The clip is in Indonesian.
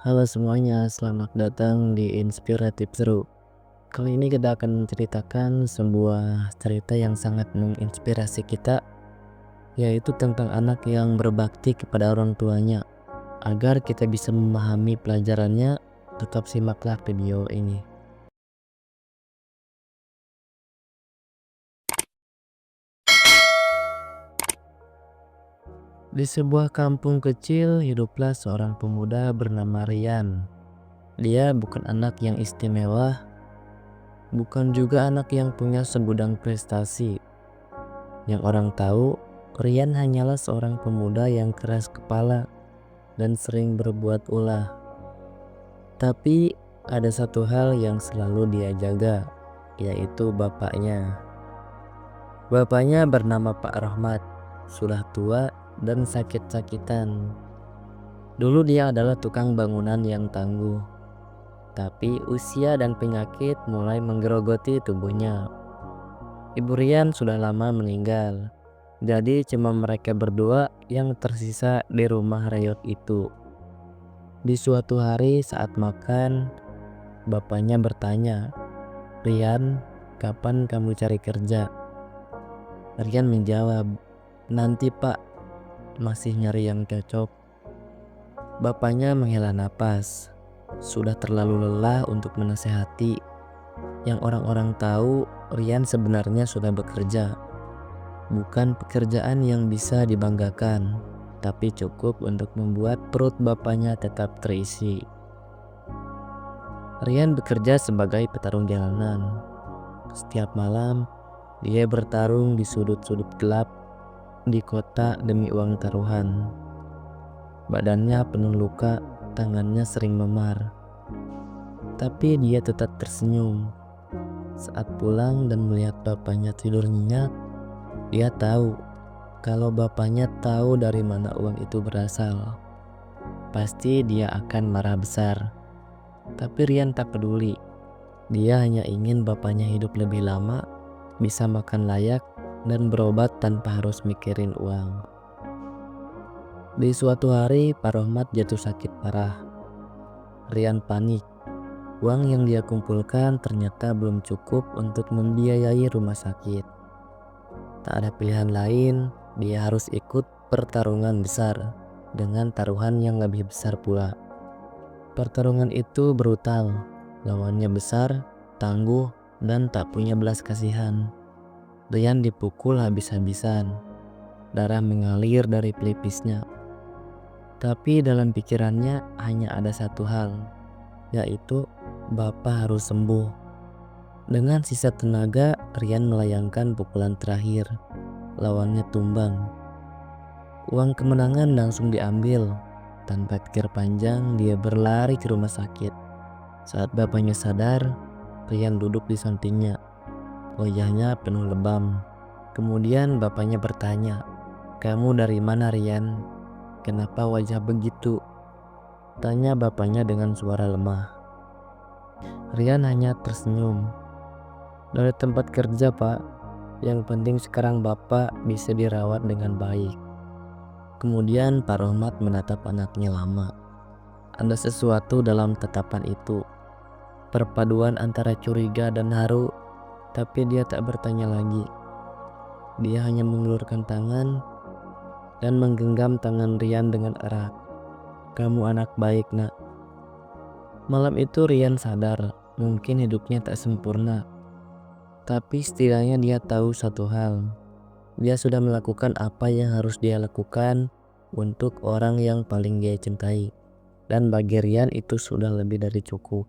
Halo semuanya, selamat datang di Inspiratif Seru. Kali ini kita akan menceritakan sebuah cerita yang sangat menginspirasi kita, yaitu tentang anak yang berbakti kepada orang tuanya. Agar kita bisa memahami pelajarannya, tetap simaklah video ini. Di sebuah kampung kecil, hiduplah seorang pemuda bernama Rian. Dia bukan anak yang istimewa, bukan juga anak yang punya segudang prestasi. Yang orang tahu, Rian hanyalah seorang pemuda yang keras kepala dan sering berbuat ulah. Tapi ada satu hal yang selalu dia jaga, yaitu bapaknya. Bapaknya bernama Pak Rahmat, sudah tua dan sakit-sakitan. Dulu dia adalah tukang bangunan yang tangguh, tapi usia dan penyakit mulai menggerogoti tubuhnya. Ibu Rian sudah lama meninggal. Jadi cuma mereka berdua yang tersisa di rumah reyot itu. Di suatu hari saat makan, bapaknya bertanya, "Rian, kapan kamu cari kerja?" Rian menjawab, "Nanti Pak, masih nyari yang cocok." Bapaknya menghela napas. Sudah terlalu lelah untuk menasehati. Yang orang-orang tahu, Rian sebenarnya sudah bekerja. Bukan pekerjaan yang bisa dibanggakan, tapi cukup untuk membuat perut bapaknya tetap terisi. Rian bekerja sebagai petarung jalanan. Setiap malam, dia bertarung di sudut-sudut gelap di kota demi uang taruhan. Badannya penuh luka, tangannya sering memar. Tapi dia tetap tersenyum. Saat pulang dan melihat bapaknya tidur nyenyak, dia tahu kalau bapaknya tahu dari mana uang itu berasal. Pasti dia akan marah besar. Tapi Rian tak peduli. Dia hanya ingin bapaknya hidup lebih lama, bisa makan layak, dan berobat tanpa harus mikirin uang. Di suatu hari, Pak Rohmat jatuh sakit parah. Rian panik. Uang yang dia kumpulkan ternyata belum cukup untuk membiayai rumah sakit. Tak ada pilihan lain, dia harus ikut pertarungan besar dengan taruhan yang lebih besar pula. Pertarungan itu brutal, lawannya besar, tangguh, dan tak punya belas kasihan. Rian dipukul habis-habisan, darah mengalir dari pelipisnya. Tapi dalam pikirannya hanya ada satu hal, yaitu Bapak harus sembuh. Dengan sisa tenaga, Rian melayangkan pukulan terakhir. Lawannya tumbang. Uang kemenangan langsung diambil. Tanpa pikir panjang, dia berlari ke rumah sakit. Saat bapaknya sadar, Rian duduk di sampingnya. Wajahnya penuh lebam. Kemudian bapaknya bertanya, "Kamu dari mana, Rian? Kenapa wajah begitu?" Tanya bapaknya dengan suara lemah. Rian hanya tersenyum. "Dari tempat kerja, Pak. Yang penting sekarang Bapak bisa dirawat dengan baik." Kemudian Pak Rohmat menatap anaknya lama. Ada sesuatu dalam tatapan itu. Perpaduan antara curiga dan haru, tapi dia tak bertanya lagi. Dia hanya mengulurkan tangan dan menggenggam tangan Rian dengan erat. "Kamu anak baik, Nak." Malam itu Rian sadar, mungkin hidupnya tak sempurna. Tapi setidaknya dia tahu satu hal. Dia sudah melakukan apa yang harus dia lakukan untuk orang yang paling dia cintai. Dan bagi Rian itu sudah lebih dari cukup.